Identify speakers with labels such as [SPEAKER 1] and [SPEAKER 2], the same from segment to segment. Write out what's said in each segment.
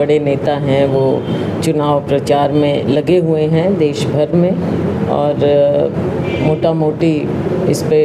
[SPEAKER 1] बड़े नेता हैं वो चुनाव प्रचार में लगे हुए हैं देश भर में और मोटा मोटी इस पे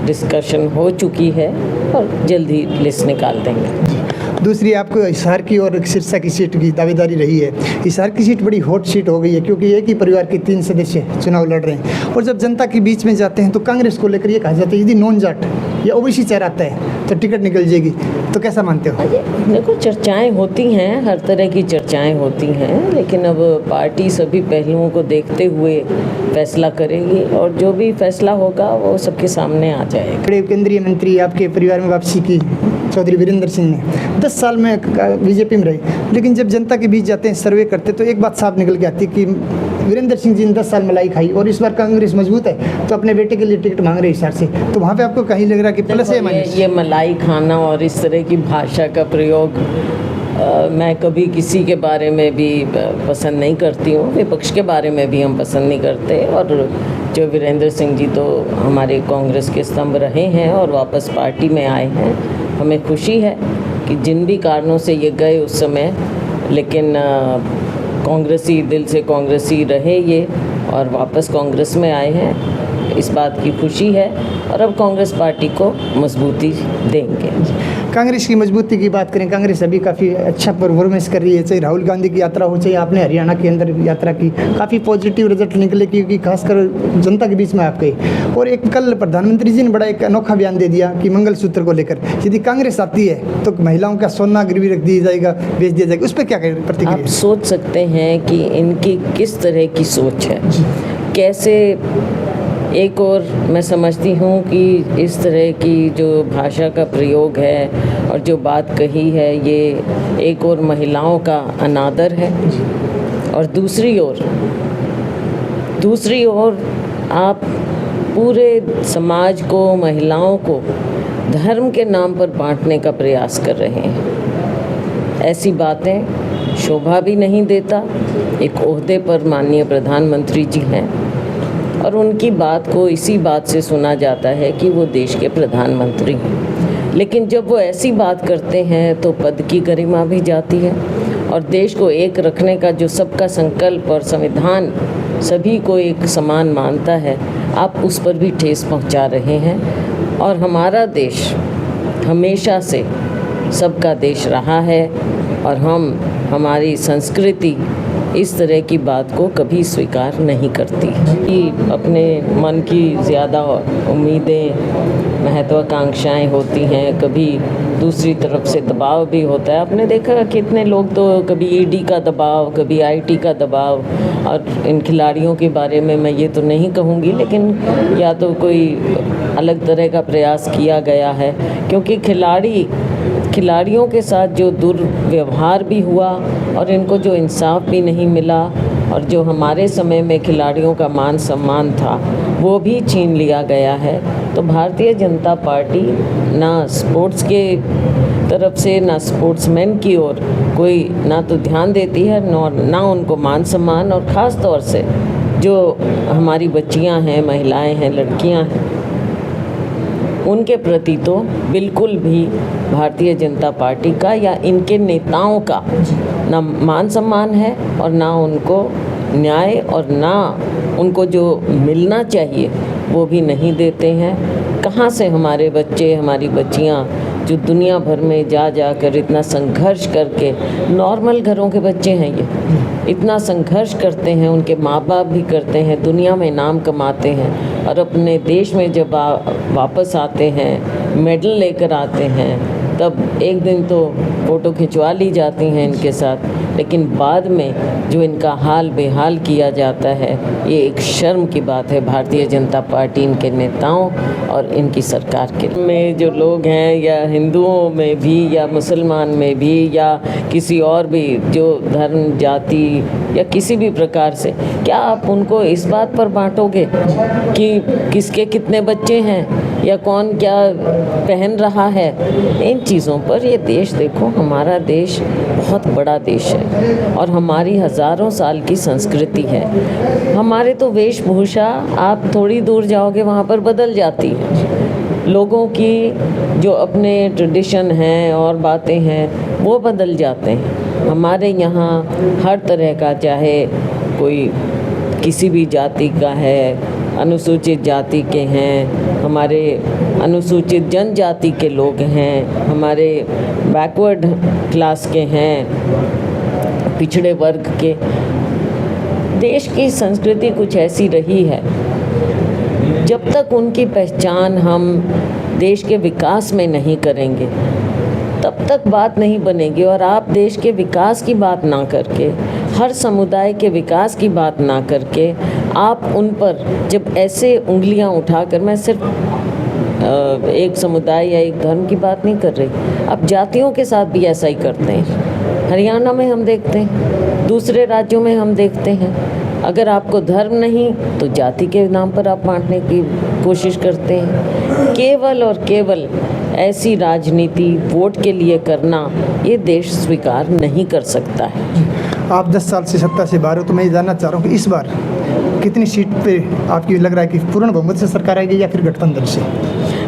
[SPEAKER 1] डिस्कशन हो चुकी है और जल्द ही लिस्ट निकाल देंगे।
[SPEAKER 2] दूसरी आपको हिसार की और सिरसा की सीट की दावेदारी रही है। हिसार की सीट बड़ी हॉट सीट हो गई है क्योंकि एक ही परिवार के 3 सदस्य चुनाव लड़ रहे हैं और जब जनता के बीच में जाते हैं तो कांग्रेस को लेकर ये कहा जाता है यदि नॉन जाट या ओबीसी चेहरा आता है तो टिकट निकल जाएगी, तो कैसा मानते हो?
[SPEAKER 1] देखो, चर्चाएं होती हैं, हर तरह की चर्चाएं होती हैं, लेकिन अब पार्टी सभी पहलुओं को देखते हुए फैसला करेगी और जो भी फैसला होगा वो सबके सामने आ जाएगा।
[SPEAKER 2] बड़े केंद्रीय मंत्री आपके परिवार में वापसी की चौधरी वीरेंद्र सिंह ने 10 साल में बीजेपी में रहे, लेकिन जब जनता के बीच जाते हैं सर्वे करते तो एक बात साफ निकल के आती है कि वीरेंद्र सिंह जी ने 10 साल मलाई खाई और इस बार कांग्रेस मजबूत है तो अपने बेटे के लिए टिकट मांग रहे हिसार से, तो वहाँ पे आपको कहीं लग रहा कि प्लस है माइनस?
[SPEAKER 1] ये मलाई खाना और इस तरह की भाषा का प्रयोग मैं कभी किसी के बारे में भी पसंद नहीं करती हूँ, विपक्ष के बारे में भी हम पसंद नहीं करते। और जो वीरेंद्र सिंह जी तो हमारे कांग्रेस के स्तंभ रहे हैं और वापस पार्टी में आए हैं। हमें खुशी है कि जिन भी कारणों से ये गए उस समय, लेकिन कांग्रेसी दिल से कांग्रेसी रहे ये और वापस कांग्रेस में आए हैं, इस बात की खुशी है और अब कांग्रेस पार्टी को मजबूती देंगे।
[SPEAKER 2] कांग्रेस की मजबूती की बात करें, कांग्रेस अभी काफ़ी अच्छा परफॉर्मेंस कर रही है, चाहे राहुल गांधी की यात्रा हो, चाहे आपने हरियाणा के अंदर यात्रा की, काफ़ी पॉजिटिव रिजल्ट निकले क्योंकि खासकर जनता के बीच में आप गए। और एक कल प्रधानमंत्री जी ने बड़ा एक अनोखा बयान दे दिया कि मंगलसूत्र को लेकर यदि कांग्रेस आती है तो महिलाओं का सोना गिरवी रख दिया जाएगा, बेच दिया जाएगा, उस पर क्या प्रतिक्रिया?
[SPEAKER 1] आप सोच सकते हैं कि इनकी किस तरह की सोच है, कैसे। एक और मैं समझती हूँ कि इस तरह की जो भाषा का प्रयोग है और जो बात कही है ये एक और महिलाओं का अनादर है और दूसरी ओर आप पूरे समाज को, महिलाओं को धर्म के नाम पर बांटने का प्रयास कर रहे हैं। ऐसी बातें शोभा भी नहीं देता। एक ओहदे पर माननीय प्रधानमंत्री जी हैं और उनकी बात को इसी बात से सुना जाता है कि वो देश के प्रधानमंत्री हैं, लेकिन जब वो ऐसी बात करते हैं तो पद की गरिमा भी जाती है और देश को एक रखने का जो सबका संकल्प और संविधान सभी को एक समान मानता है, आप उस पर भी ठेस पहुंचा रहे हैं। और हमारा देश हमेशा से सबका देश रहा है और हमारी संस्कृति इस तरह की बात को कभी स्वीकार नहीं करती कि अपने मन की ज़्यादा उम्मीदें, महत्वाकांक्षाएं होती हैं, कभी दूसरी तरफ से दबाव भी होता है। आपने देखा कितने लोग तो कभी ईडी का दबाव, कभी आईटी का दबाव, और इन खिलाड़ियों के बारे में मैं ये तो नहीं कहूँगी, लेकिन या तो कोई अलग तरह का प्रयास किया गया है क्योंकि खिलाड़ियों के साथ जो दुर्व्यवहार भी हुआ और इनको जो इंसाफ भी नहीं मिला और जो हमारे समय में खिलाड़ियों का मान सम्मान था वो भी छीन लिया गया है। तो भारतीय जनता पार्टी ना स्पोर्ट्स के तरफ से, ना स्पोर्ट्समैन की ओर कोई ना तो ध्यान देती है, ना उनको मान सम्मान, और ख़ास तौर से जो हमारी बच्चियां हैं, महिलाएं हैं, लड़कियां हैं, उनके प्रति तो बिल्कुल भी भारतीय जनता पार्टी का या इनके नेताओं का ना मान सम्मान है और ना उनको न्याय और ना उनको जो मिलना चाहिए वो भी नहीं देते हैं। कहाँ से हमारे बच्चे, हमारी बच्चियाँ जो दुनिया भर में जा कर इतना संघर्ष करके, नॉर्मल घरों के बच्चे हैं ये, इतना संघर्ष करते हैं, उनके माँ बाप भी करते हैं, दुनिया में नाम कमाते हैं और अपने देश में जब वापस आते हैं, मेडल लेकर आते हैं, तब एक दिन तो फ़ोटो खिंचवा ली जाती हैं इनके साथ, लेकिन बाद में जो इनका हाल बेहाल किया जाता है, ये एक शर्म की बात है भारतीय जनता पार्टी, इनके नेताओं और इनकी सरकार के में जो लोग हैं, या हिंदुओं में भी या मुसलमान में भी या किसी और भी जो धर्म, जाति या किसी भी प्रकार से, क्या आप उनको इस बात पर बांटोगे कि किसके कितने बच्चे हैं या कौन क्या पहन रहा है? इन चीज़ों पर ये देश, देखो हमारा देश बहुत बड़ा देश है और हमारी हज़ारों साल की संस्कृति है। हमारे तो वेशभूषा आप थोड़ी दूर जाओगे वहाँ पर बदल जाती है। लोगों की जो अपने ट्रेडिशन हैं और बातें हैं वो बदल जाते हैं। हमारे यहाँ हर तरह का, चाहे कोई किसी भी जाति का है, अनुसूचित जाति के हैं, हमारे अनुसूचित जनजाति के लोग हैं, हमारे बैकवर्ड क्लास के हैं, पिछड़े वर्ग के। देश की संस्कृति कुछ ऐसी रही है, जब तक उनकी पहचान हम देश के विकास में नहीं करेंगे तब तक बात नहीं बनेगी। और आप देश के विकास की बात ना करके, हर समुदाय के विकास की बात ना करके, आप उन पर जब ऐसे उंगलियां उठाकर, मैं सिर्फ एक समुदाय या एक धर्म की बात नहीं कर रही, आप जातियों के साथ भी ऐसा ही करते हैं। हरियाणा में हम देखते हैं, दूसरे राज्यों में हम देखते हैं। अगर आपको धर्म नहीं तो जाति के नाम पर आप बांटने की कोशिश करते हैं। केवल और केवल ऐसी राजनीति वोट के लिए करना ये देश स्वीकार नहीं कर सकता है।
[SPEAKER 2] आप 10 साल से सत्ता से बाहर हो, तो मैं ये जानना चाह रहा हूँ कि इस बार कितनी सीट पे आपकी लग रहा है कि पूर्ण बहुमत से सरकार आएगी या फिर गठबंधन से?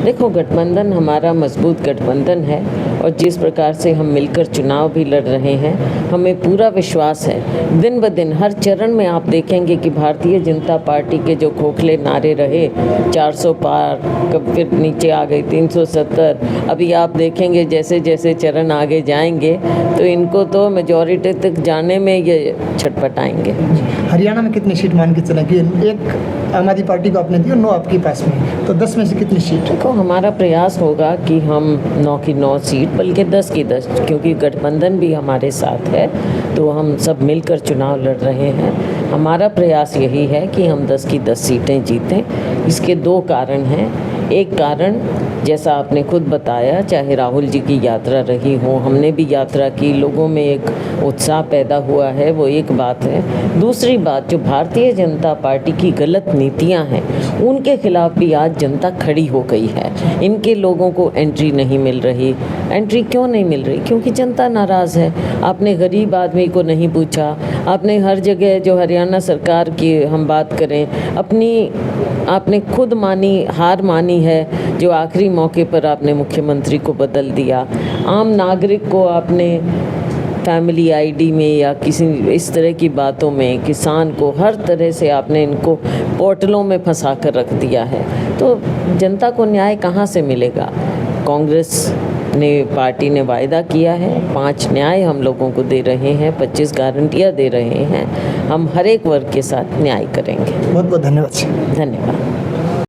[SPEAKER 1] देखो, गठबंधन हमारा मजबूत गठबंधन है और जिस प्रकार से हम मिलकर चुनाव भी लड़ रहे हैं, हमें पूरा विश्वास है। दिन ब दिन हर चरण में आप देखेंगे कि भारतीय जनता पार्टी के जो खोखले नारे रहे, 400 पार, कब फिर नीचे आ गई 370, अभी आप देखेंगे जैसे जैसे चरण आगे जाएंगे तो इनको तो मेजॉरिटी तक जाने में ये छटपटाएंगे।
[SPEAKER 2] हरियाणा में कितनी सीट मान के चलें कि एक आम आदमी पार्टी को आपने दी और 9 आपके पास में, तो 10 में से कितनी सीट?
[SPEAKER 1] देखो, हमारा प्रयास होगा कि हम 9 की 9 सीट, बल्कि 10 की 10, क्योंकि गठबंधन भी हमारे साथ है तो हम सब मिलकर चुनाव लड़ रहे हैं। हमारा प्रयास यही है कि हम 10 की 10 सीटें जीतें। इसके 2 कारण हैं। एक कारण, जैसा आपने खुद बताया, चाहे राहुल जी की यात्रा रही हो, हमने भी यात्रा की, लोगों में एक उत्साह पैदा हुआ है, वो एक बात है। दूसरी बात, जो भारतीय जनता पार्टी की गलत नीतियां हैं उनके खिलाफ भी आज जनता खड़ी हो गई है। इनके लोगों को एंट्री नहीं मिल रही। एंट्री क्यों नहीं मिल रही? क्योंकि जनता नाराज़ है। आपने गरीब आदमी को नहीं पूछा, आपने हर जगह, जो हरियाणा सरकार की हम बात करें, आपने खुद हार मानी है, जो आखिरी मौके पर आपने मुख्यमंत्री को बदल दिया। आम नागरिक को आपने फैमिली आईडी में या किसी इस तरह की बातों में, किसान को हर तरह से आपने इनको पोर्टलों में फंसा कर रख दिया है। तो जनता को न्याय कहाँ से मिलेगा? कांग्रेस पार्टी ने वायदा किया है, 5 न्याय हम लोगों को दे रहे हैं, 25 गारंटियाँ दे रहे हैं। हम हर एक वर्ग के साथ न्याय करेंगे।
[SPEAKER 2] बहुत बहुत धन्यवाद।
[SPEAKER 1] धन्यवाद।